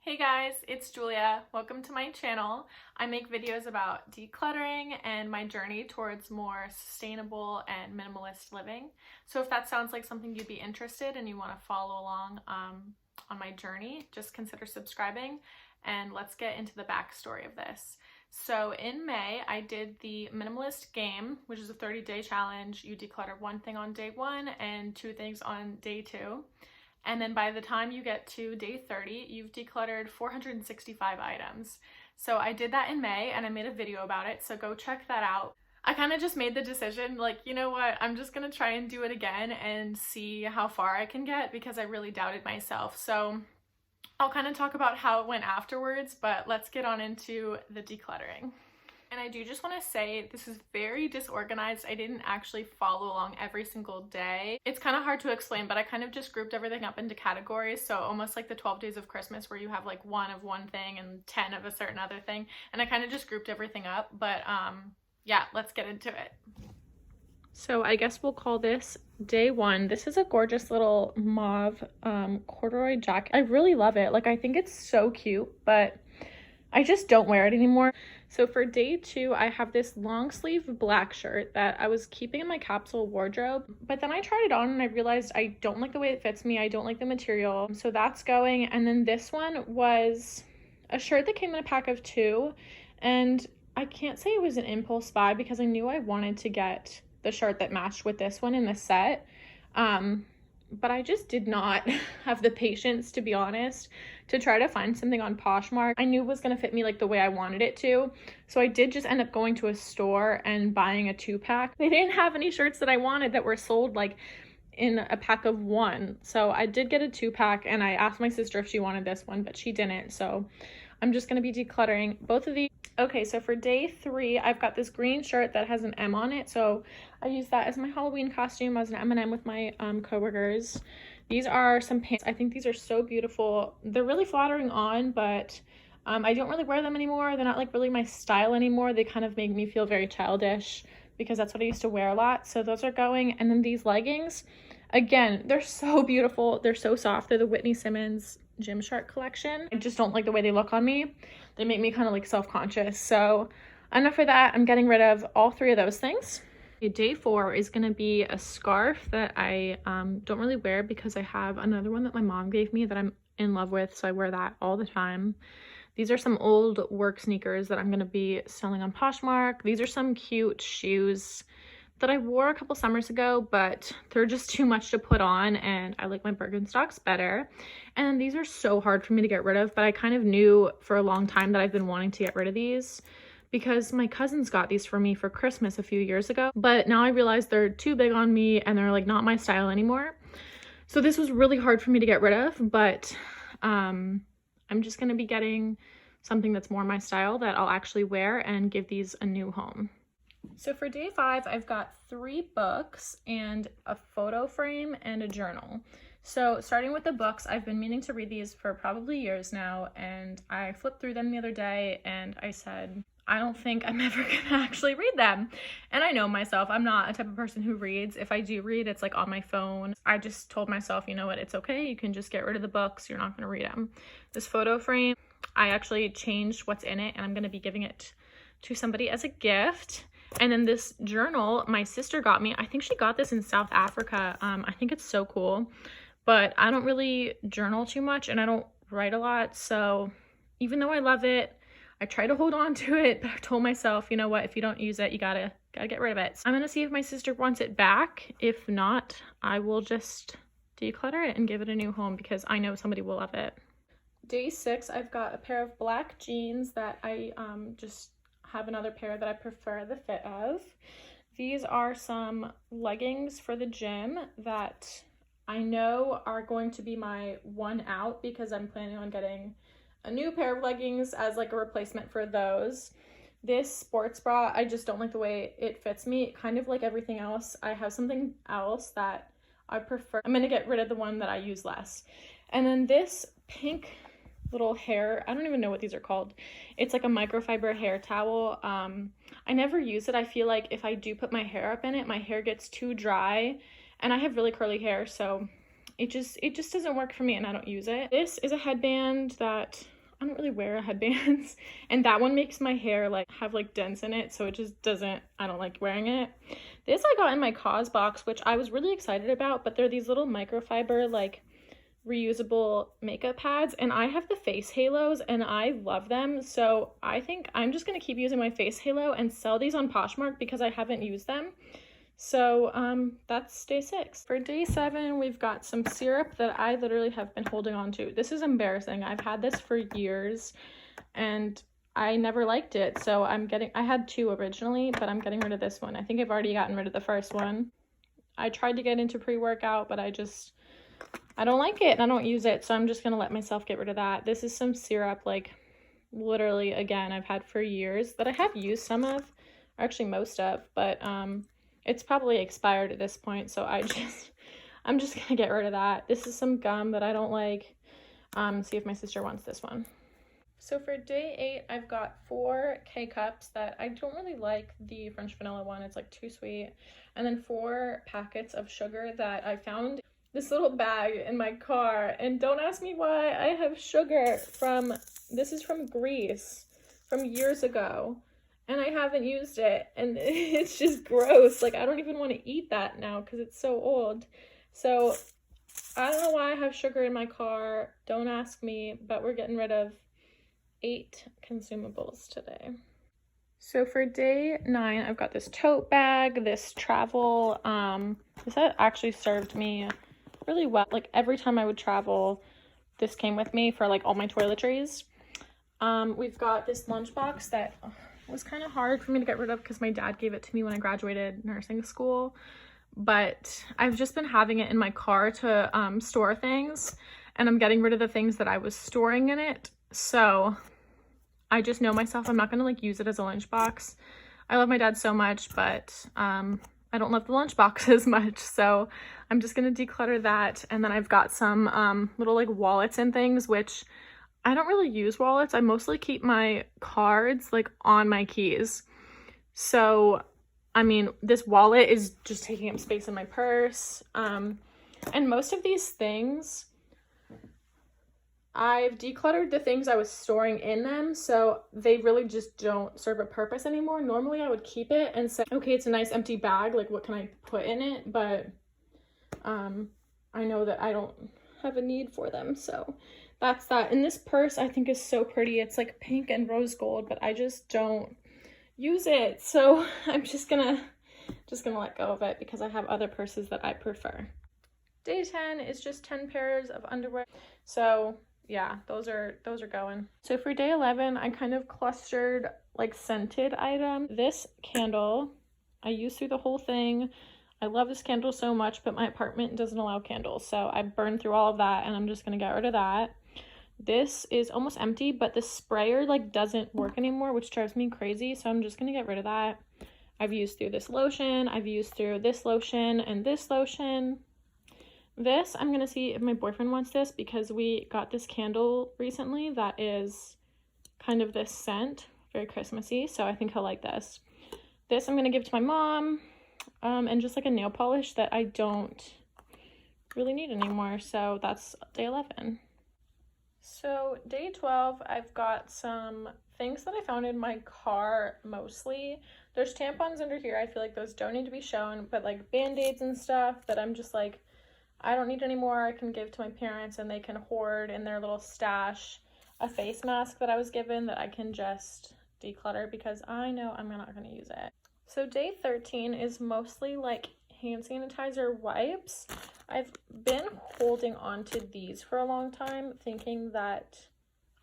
Hey guys, it's Julia. Welcome to my channel. I make videos about decluttering and my journey towards more sustainable and minimalist living. So if that sounds like something you'd be interested and you want to follow along on my journey, just consider subscribing and let's get into the backstory of this. So in May, I did the Minimalist Game, which is a 30-day challenge. You declutter one thing on day 1 and 2 things on day 2. And then by the time you get to day 30, you've decluttered 465 items. So I did that in May and I made a video about it, so go check that out. I kind of just made the decision, like, you know what, I'm just gonna try and do it again and see how far I can get because I really doubted myself. So I'll kind of talk about how it went afterwards, but let's get on into the decluttering. And I do just want to say this is very disorganized. I didn't actually follow along every single day. It's kind of hard to explain, but I kind of just grouped everything up into categories. So almost like the 12 days of Christmas where you have like 1 of one thing and 10 of a certain other thing. And I kind of just grouped everything up. But yeah, let's get into it. So I guess we'll call this day 1. This is a gorgeous little mauve corduroy jacket. I really love it. Like, I think it's so cute, but I just don't wear it anymore. So for day 2, I have this long sleeve black shirt that I was keeping in my capsule wardrobe, but then I tried it on and I realized I don't like the way it fits me. I don't like the material. So that's going. And then this one was a shirt that came in a pack of 2. And I can't say it was an impulse buy because I knew I wanted to get the shirt that matched with this one in the set. But I just did not have the patience, to be honest, to try to find something on Poshmark I knew was going to fit me like the way I wanted it to. So I did just end up going to a store and buying a 2-pack. They didn't have any shirts that I wanted that were sold like in a pack of 1. So I did get a 2-pack and I asked my sister if she wanted this one, but she didn't. So I'm just going to be decluttering both of these. Okay, so for day 3, I've got this green shirt that has an M on it. So I use that as my Halloween costume as an M&M with my coworkers. These are some pants. I think these are so beautiful. They're really flattering on, but I don't really wear them anymore. They're not like really my style anymore. They kind of make me feel very childish because that's what I used to wear a lot. So those are going. And then these leggings, again, they're so beautiful. They're so soft. They're the Whitney Simmons Gymshark collection. I just don't like the way they look on me. They make me kind of like self-conscious. So enough of that. I'm getting rid of all 3 of those things. Day 4 is going to be a scarf that I don't really wear because I have another one that my mom gave me that I'm in love with, so I wear that all the time. These are some old work sneakers that I'm going to be selling on Poshmark. These are some cute shoes that I wore a couple summers ago, but they're just too much to put on and I like my Birkenstocks better. And these are so hard for me to get rid of, but I kind of knew for a long time that I've been wanting to get rid of these because my cousins got these for me for Christmas a few years ago, but now I realize they're too big on me and they're like not my style anymore. So this was really hard for me to get rid of, but I'm just going to be getting something that's more my style that I'll actually wear and give these a new home. So for day 5, I've got 3 books and a photo frame and a journal. So starting with the books, I've been meaning to read these for probably years now, and I flipped through them the other day and I said, I don't think I'm ever gonna actually read them. And I know myself, I'm not a type of person who reads. If I do read, it's like on my phone. I just told myself, you know what, it's okay. You can just get rid of the books. You're not gonna read them. This photo frame, I actually changed what's in it and I'm gonna be giving it to somebody as a gift. And then this journal, my sister got me. I think she got this in South Africa. I think it's so cool, but I don't really journal too much and I don't write a lot. So even though I love it, I try to hold on to it, but I told myself, you know what, if you don't use it, you gotta get rid of it. So I'm gonna see if my sister wants it back. If not, I will just declutter it and give it a new home because I know somebody will love it. Day 6, I've got a pair of black jeans that I just have another pair that I prefer the fit of. These are some leggings for the gym that I know are going to be my one out because I'm planning on getting a new pair of leggings as like a replacement for those. This sports bra, I just don't like the way it fits me. Kind of like everything else, I have something else that I prefer. I'm gonna get rid of the one that I use less. And then this pink little hair, I don't even know what these are called. It's like a microfiber hair towel. I never use it. I feel like if I do put my hair up in it, my hair gets too dry and I have really curly hair, so it just doesn't work for me and I don't use it. This is a headband that I don't really wear headbands, and that one makes my hair like have like dents in it, so it just doesn't, I don't like wearing it. This I got in my cause box, which I was really excited about, but they're these little microfiber like reusable makeup pads, and I have the face halos and I love them, so I think I'm just gonna keep using my face halo and sell these on Poshmark because I haven't used them. So that's day 6. For day 7, we've got some syrup that I literally have been holding on to. This is embarrassing. I've had this for years and I never liked it, so I had 2 originally, but I'm getting rid of this one. I think I've already gotten rid of the first one. I tried to get into pre-workout, but I don't like it and I don't use it, so I'm just gonna let myself get rid of that. This is some syrup, like literally, again, I've had for years, that I have used some of, or actually most of, but it's probably expired at this point, so I'm just gonna get rid of that. This is some gum that I don't like. See if my sister wants this one. So for day 8, I've got 4 K-cups that I don't really like the French vanilla one. It's like too sweet. And then 4 packets of sugar that I found this little bag in my car. And don't ask me why I have sugar this is from Greece from years ago. And I haven't used it, and it's just gross. Like, I don't even want to eat that now because it's so old. So I don't know why I have sugar in my car. Don't ask me, but we're getting rid of 8 consumables today. So for day 9, I've got this tote bag, this travel, this actually served me really well. Like, every time I would travel, this came with me for like all my toiletries. We've got this lunchbox that was kind of hard for me to get rid of because my dad gave it to me when I graduated nursing school, but I've just been having it in my car to store things, and I'm getting rid of the things that I was storing in it. So I just know myself, I'm not gonna like use it as a lunchbox. I love my dad so much, but I don't love the lunchbox as much, so I'm just gonna declutter that. And then I've got some little like wallets and things, which I don't really use wallets. I mostly keep my cards like on my keys. So, I mean, this wallet is just taking up space in my purse. And most of these things, I've decluttered the things I was storing in them, so they really just don't serve a purpose anymore. Normally I would keep it and say, okay, it's a nice empty bag, like what can I put in it? But I know that I don't have a need for them, so that's that. And this purse I think is so pretty. It's like pink and rose gold, but I just don't use it. So I'm just gonna let go of it because I have other purses that I prefer. Day 10 is just 10 pairs of underwear. So yeah, those are going. So for day 11, I kind of clustered like scented items. This candle, I used through the whole thing. I love this candle so much, but my apartment doesn't allow candles, so I burned through all of that and I'm just gonna get rid of that. This is almost empty, but the sprayer like doesn't work anymore, which drives me crazy, so I'm just gonna get rid of that. I've used through this lotion, I've used through this lotion and this lotion. This, I'm gonna see if my boyfriend wants this because we got this candle recently that is kind of this scent, very Christmassy, so I think he'll like this. This I'm gonna give to my mom, and just like a nail polish that I don't really need anymore, so that's day 11. So day 12, I've got some things that I found in my car mostly. There's tampons under here, I feel like those don't need to be shown, but like band-aids and stuff that I'm just like, I don't need anymore. I can give to my parents and they can hoard in their little stash. A face mask that I was given that I can just declutter because I know I'm not going to use it. So day 13 is mostly like hand sanitizer wipes. I've been holding on to these for a long time thinking that,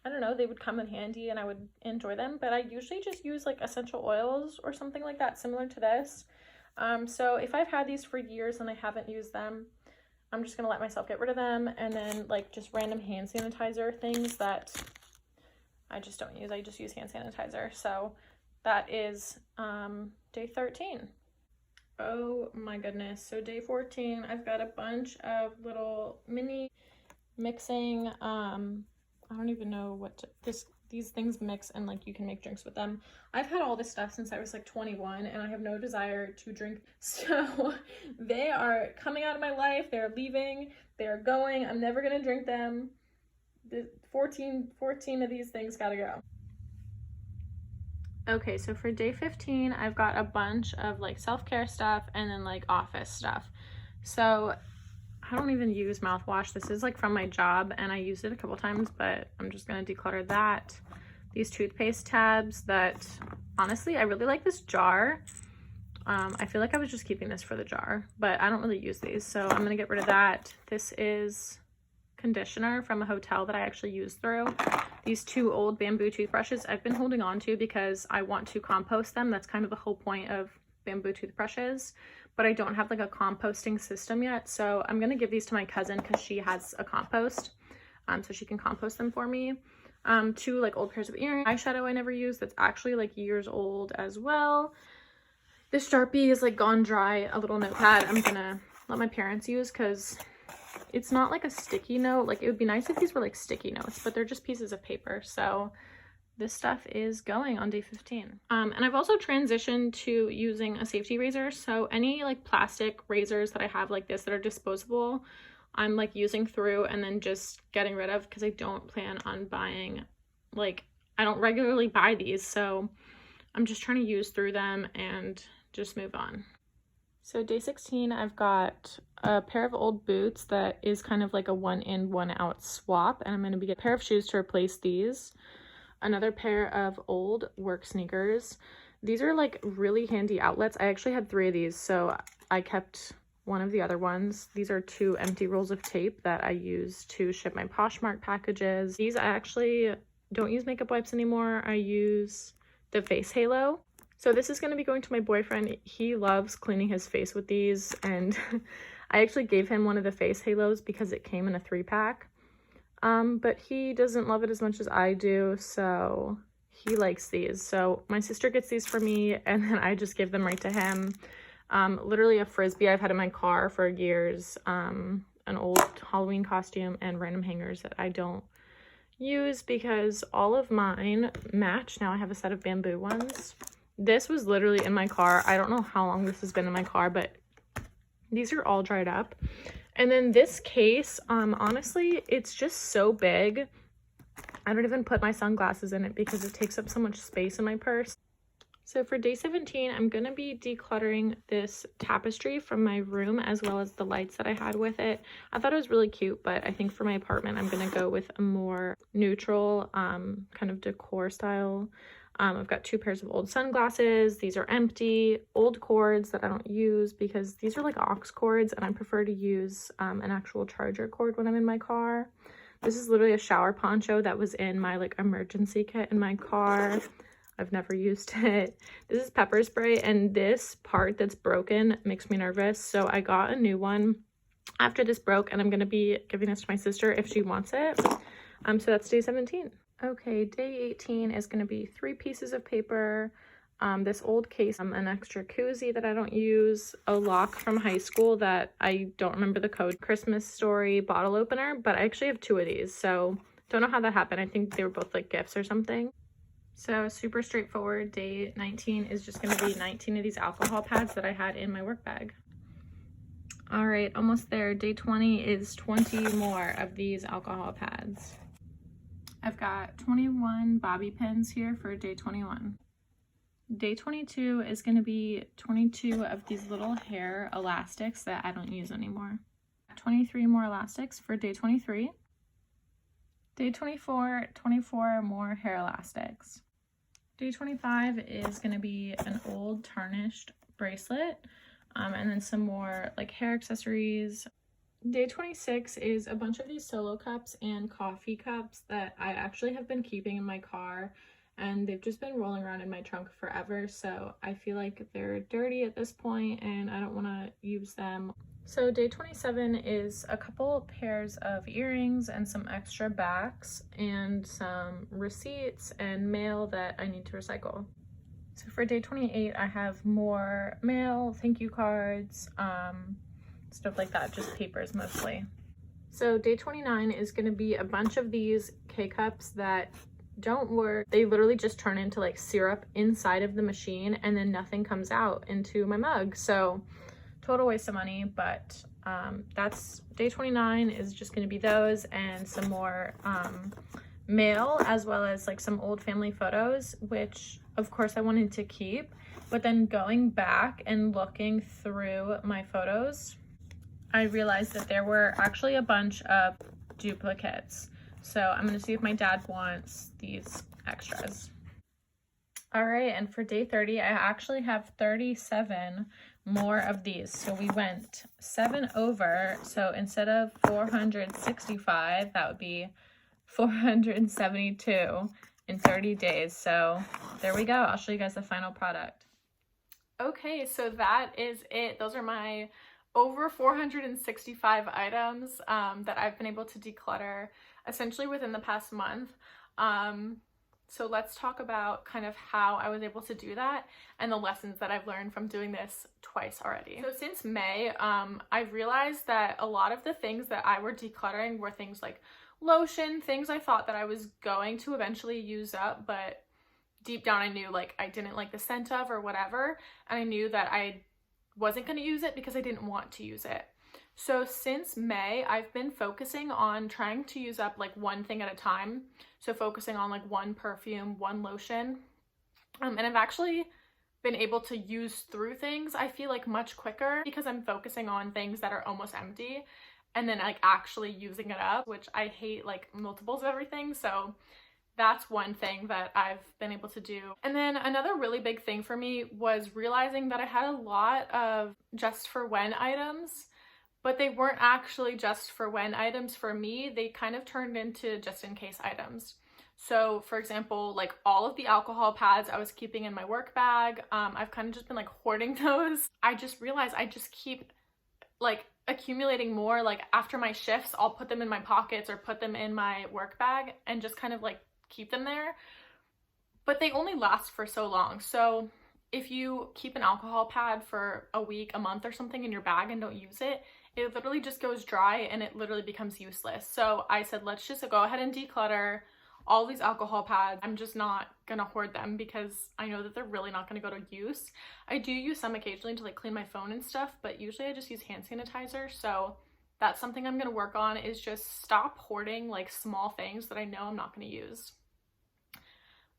I don't know, they would come in handy and I would enjoy them, but I usually just use like essential oils or something like that similar to this. So if I've had these for years and I haven't used them, I'm just gonna let myself get rid of them. And then like just random hand sanitizer things that I just don't use. I just use hand sanitizer. So that is day 13. Oh my goodness. So day 14, I've got a bunch of little mini mixing, I don't even know what these things mix and like you can make drinks with them. I've had all this stuff since I was like 21 and I have no desire to drink. So they are coming out of my life. They're leaving. They're going. I'm never going to drink them. 14 of these things gotta go. Okay, so for day 15, I've got a bunch of like self-care stuff and then like office stuff. So I don't even use mouthwash. This is like from my job and I used it a couple times, but I'm just gonna declutter that. These toothpaste tabs that, honestly, I really like this jar. I feel like I was just keeping this for the jar, but I don't really use these, so I'm gonna get rid of that. This is conditioner from a hotel that I actually used through. These 2 old bamboo toothbrushes I've been holding on to because I want to compost them. That's kind of the whole point of bamboo toothbrushes, but I don't have like a composting system yet, so I'm gonna give these to my cousin because she has a compost, so she can compost them for me. 2 like old pairs of earrings, eyeshadow I never used that's actually like years old as well. This Sharpie is like gone dry, a little notepad I'm gonna let my parents use because it's not like a sticky note. Like it would be nice if these were like sticky notes, but they're just pieces of paper. So this stuff is going on day 15. And I've also transitioned to using a safety razor. So any like plastic razors that I have like this that are disposable, I'm like using through and then just getting rid of because I don't plan on buying, like I don't regularly buy these. So I'm just trying to use through them and just move on. So day 16, I've got a pair of old boots that is kind of like a 1 in 1 out swap, and I'm going to get a pair of shoes to replace these. Another pair of old work sneakers. These are like really handy outlets. I actually had 3 of these, so I kept one of the other ones. These are 2 empty rolls of tape that I use to ship my Poshmark packages. These I actually don't use makeup wipes anymore. I use the face halo. So this is going to be going to my boyfriend. He loves cleaning his face with these, and I actually gave him one of the face halos because it came in a 3-pack. But he doesn't love it as much as I do, so he likes these. So my sister gets these for me, and then I just give them right to him. Literally a Frisbee I've had in my car for years, an old Halloween costume, and random hangers that I don't use because all of mine match. Now I have a set of bamboo ones. This was literally in my car. I don't know how long this has been in my car, but these are all dried up. And then this case, honestly, it's just so big. I don't even put my sunglasses in it because it takes up so much space in my purse. So for day 17, I'm going to be decluttering this tapestry from my room as well as the lights that I had with it. I thought it was really cute, but I think for my apartment, I'm going to go with a more neutral kind of decor style. I've got 2 pairs of old sunglasses. These are empty, old cords that I don't use because these are like aux cords and I prefer to use an actual charger cord when I'm in my car. This is literally a shower poncho that was in my like emergency kit in my car. I've never used it. This is pepper spray, and this part that's broken makes me nervous. So I got a new one after this broke, and I'm going to be giving this to my sister if she wants it. So that's day 17. Okay, day 18 is going to be 3 pieces of paper, this old case, an extra koozie that I don't use, a lock from high school that I don't remember the code, Christmas Story bottle opener, but I actually have 2 of these, so don't know how that happened. I think they were both like gifts or something. So super straightforward. Day 19 is just going to be 19 of these alcohol pads that I had in my work bag. All right, almost there. Day 20 is 20 more of these alcohol pads. I've got 21 bobby pins here for day 21. Day 22 is going to be 22 of these little hair elastics that I don't use anymore. 23 more elastics for day 23. Day 24, 24 more hair elastics. Day 25 is going to be an old tarnished bracelet, and then some more like hair accessories. Day 26 is a bunch of these solo cups and coffee cups that I actually have been keeping in my car, and they've just been rolling around in my trunk forever, so I feel like they're dirty at this point and I don't want to use them. So day 27 is a couple pairs of earrings and some extra backs and some receipts and mail that I need to recycle. So for day 28, I have more mail, thank you cards, stuff like that, just papers mostly. So day 29 is going to be a bunch of these K-cups that don't work. They literally just turn into like syrup inside of the machine and then nothing comes out into my mug. So total waste of money, but that's day 29 is just going to be those and some more mail, as well as like some old family photos, which of course I wanted to keep. But then going back and looking through my photos, I realized that there were actually a bunch of duplicates. So I'm going to see if my dad wants these extras. All right, and for day 30, I actually have 37 more of these. So we went 7 over. So instead of 465, that would be 472 in 30 days. So there we go. I'll show you guys the final product. Okay, so that is it. Those are my over 465 items that I've been able to declutter essentially within the past month. So let's talk about kind of how I was able to do that and the lessons that I've learned from doing this twice already. So since May, I realized that a lot of the things that I were decluttering were things like lotion, things I thought that I was going to eventually use up, but deep down I knew like I didn't like the scent of or whatever, and I knew that I wasn't going to use it because I didn't want to use it. So since May, I've been focusing on trying to use up like one thing at a time. So focusing on like one perfume, one lotion. And I've actually been able to use through things, I feel like, much quicker because I'm focusing on things that are almost empty and then like actually using it up, which I hate like multiples of everything. So that's one thing that I've been able to do. And then another really big thing for me was realizing that I had a lot of just for when items, but they weren't actually just for when items for me. They kind of turned into just in case items. So for example, like all of the alcohol pads I was keeping in my work bag, I've kind of just been like hoarding those. I just realized I just keep like accumulating more. Like after my shifts, I'll put them in my pockets or put them in my work bag and just kind of like keep them there. But they only last for so long. So if you keep an alcohol pad for a week, a month or something in your bag and don't use it, it literally just goes dry and it literally becomes useless. So I said, let's just go ahead and declutter all these alcohol pads. I'm just not gonna hoard them because I know that they're really not gonna go to use. I do use some occasionally to like clean my phone and stuff, but usually I just use hand sanitizer. So that's something I'm gonna work on, is just stop hoarding like small things that I know I'm not gonna use.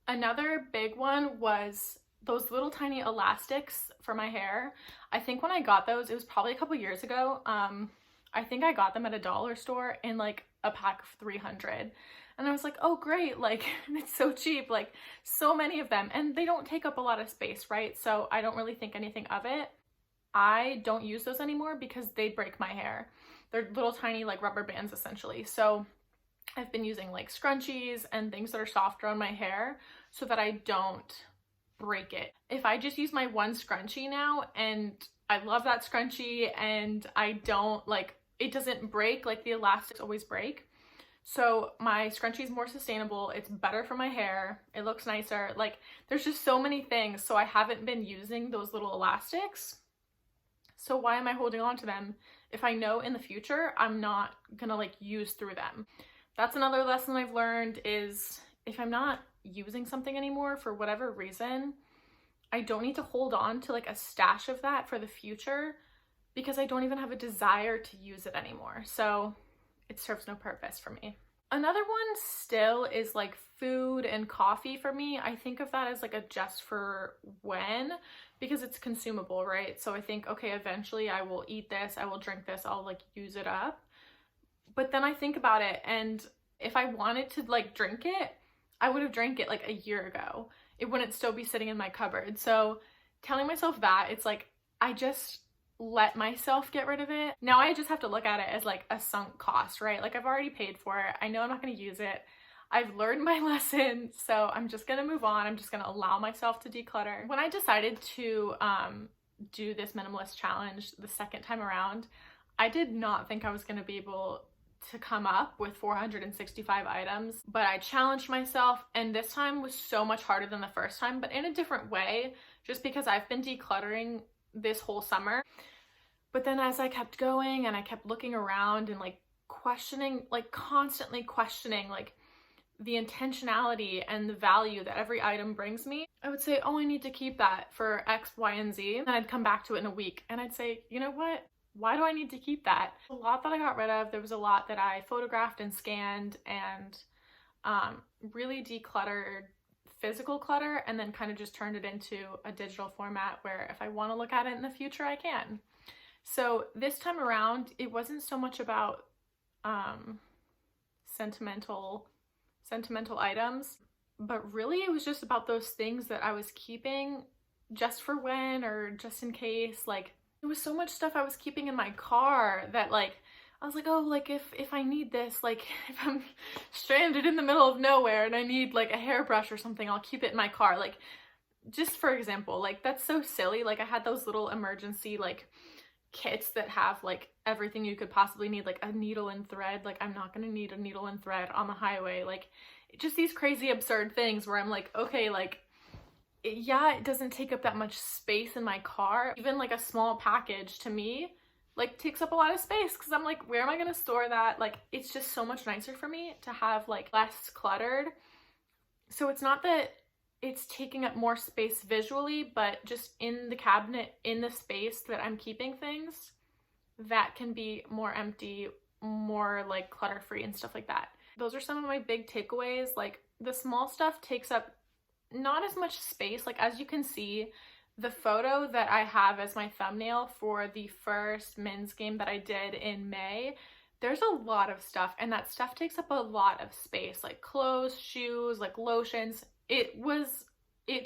Another big one was those little tiny elastics for my hair. I think when I got those, it was probably a couple years ago. I think I got them at a dollar store in like a pack of 300. And I was like, oh great, like it's so cheap, like so many of them, and they don't take up a lot of space, right? So I don't really think anything of it. I don't use those anymore because they break my hair. They're little tiny like rubber bands essentially. So I've been using like scrunchies and things that are softer on my hair so that I don't break it. If I just use my one scrunchie now and I love that scrunchie and I don't like, it doesn't break, like the elastics always break. So my scrunchie is more sustainable, it's better for my hair, it looks nicer. Like there's just so many things. So I haven't been using those little elastics. So why am I holding on to them if I know in the future I'm not gonna like use through them? That's another lesson I've learned, is if I'm not using something anymore for whatever reason, I don't need to hold on to like a stash of that for the future because I don't even have a desire to use it anymore. So it serves no purpose for me. Another one still is like food and coffee for me. I think of that as like a just for when, because it's consumable, right? So I think, okay, eventually I will eat this, I will drink this, I'll like use it up. But then I think about it, and if I wanted to like drink it, I would have drank it like a year ago. It wouldn't still be sitting in my cupboard. So telling myself that, it's like I just let myself get rid of it. Now I just have to look at it as like a sunk cost, right? Like I've already paid for it. I know I'm not going to use it. I've learned my lesson, so I'm just going to move on. I'm just going to allow myself to declutter. When I decided to do this minimalist challenge the second time around, I did not think I was going to be able to come up with 465 items, but I challenged myself, and this time was so much harder than the first time, but in a different way, just because I've been decluttering this whole summer. But then as I kept going and I kept looking around and like questioning, like constantly questioning like the intentionality and the value that every item brings me, I would say, oh, I need to keep that for X, Y, and Z. And I'd come back to it in a week and I'd say, you know what? why do I need to keep that? A lot that I got rid of. There was a lot that I photographed and scanned and really decluttered physical clutter, and then kind of just turned it into a digital format where if I want to look at it in the future, I can. So this time around, it wasn't so much about sentimental items, but really it was just about those things that I was keeping just for when, or just in case. Like, there was so much stuff I was keeping in my car that, like, I was like, oh, like if I need this, like if I'm stranded in the middle of nowhere and I need like a hairbrush or something, I'll keep it in my car. Like, just for example, like that's so silly. Like, I had those little emergency like kits that have like everything you could possibly need, like a needle and thread. Like, I'm not gonna need a needle and thread on the highway. Like, just these crazy absurd things where I'm like, okay, like, yeah, it doesn't take up that much space in my car. Even like a small package to me like takes up a lot of space, because I'm like, where am I gonna store that? Like, it's just so much nicer for me to have like less cluttered. So it's not that it's taking up more space visually, but just in the cabinet, in the space that I'm keeping things, that can be more empty, more like clutter-free and stuff like that. Those are some of my big takeaways. Like, the small stuff takes up not as much space. Like, as you can see, the photo that I have as my thumbnail for the first men's game that I did in May, there's a lot of stuff, and that stuff takes up a lot of space, like clothes, shoes, like lotions. It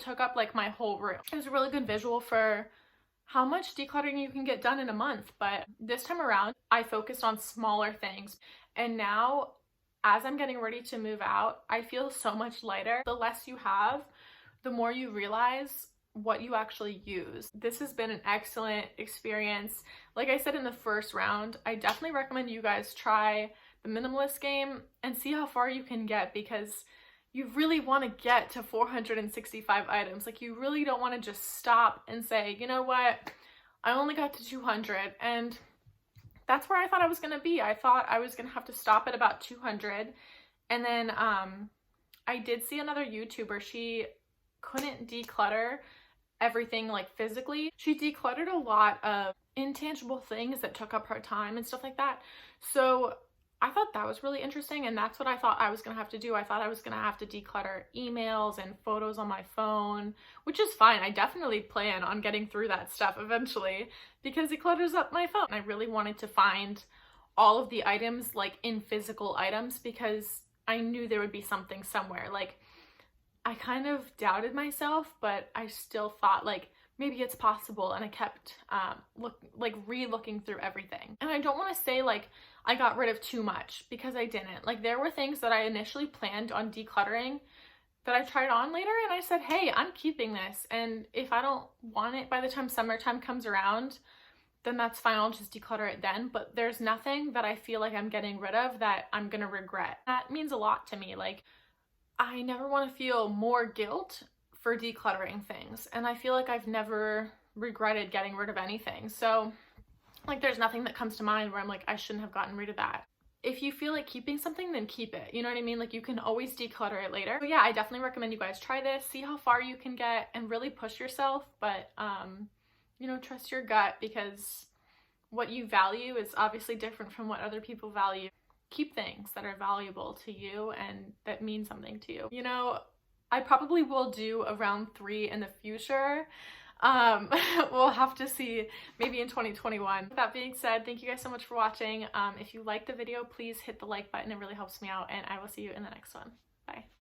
took up like my whole room. It was a really good visual for how much decluttering you can get done in a month. But this time around, I focused on smaller things, and now as I'm getting ready to move out, I feel so much lighter. The less you have, the more you realize what you actually use. This has been an excellent experience. Like I said in the first round, I definitely recommend you guys try the minimalist game and see how far you can get, because you really want to get to 465 items. Like, you really don't want to just stop and say, you know what, I only got to 200, and that's where I thought I was going to be. I thought I was going to have to stop at about 200. And then I did see another YouTuber. She couldn't declutter everything like physically. She decluttered a lot of intangible things that took up her time and stuff like that. So I thought that was really interesting, and that's what I thought I was gonna have to do. I thought I was gonna have to declutter emails and photos on my phone, which is fine. I definitely plan on getting through that stuff eventually, because it clutters up my phone. I really wanted to find all of the items like in physical items, because I knew there would be something somewhere. Like, I kind of doubted myself, but I still thought like maybe it's possible, and I kept re-looking through everything. And I don't want to say like I got rid of too much, because I didn't. Like, there were things that I initially planned on decluttering that I tried on later, and I said, hey, I'm keeping this, and if I don't want it by the time summertime comes around, then that's fine, I'll just declutter it then. But there's nothing that I feel like I'm getting rid of that I'm gonna regret. That means a lot to me. Like, I never want to feel more guilt for decluttering things, and I feel like I've never regretted getting rid of anything. So like, there's nothing that comes to mind where I'm like, I shouldn't have gotten rid of that. If you feel like keeping something, then keep it. You know what I mean? Like, you can always declutter it later. So yeah, I definitely recommend you guys try this, see how far you can get, and really push yourself. But you know, trust your gut, because what you value is obviously different from what other people value. Keep things that are valuable to you and that mean something to you. You know, I probably will do a round 3 in the future. We'll have to see, maybe in 2021. With that being said, thank you guys so much for watching. If you liked the video, please hit the like button. It really helps me out, and I will see you in the next one. Bye.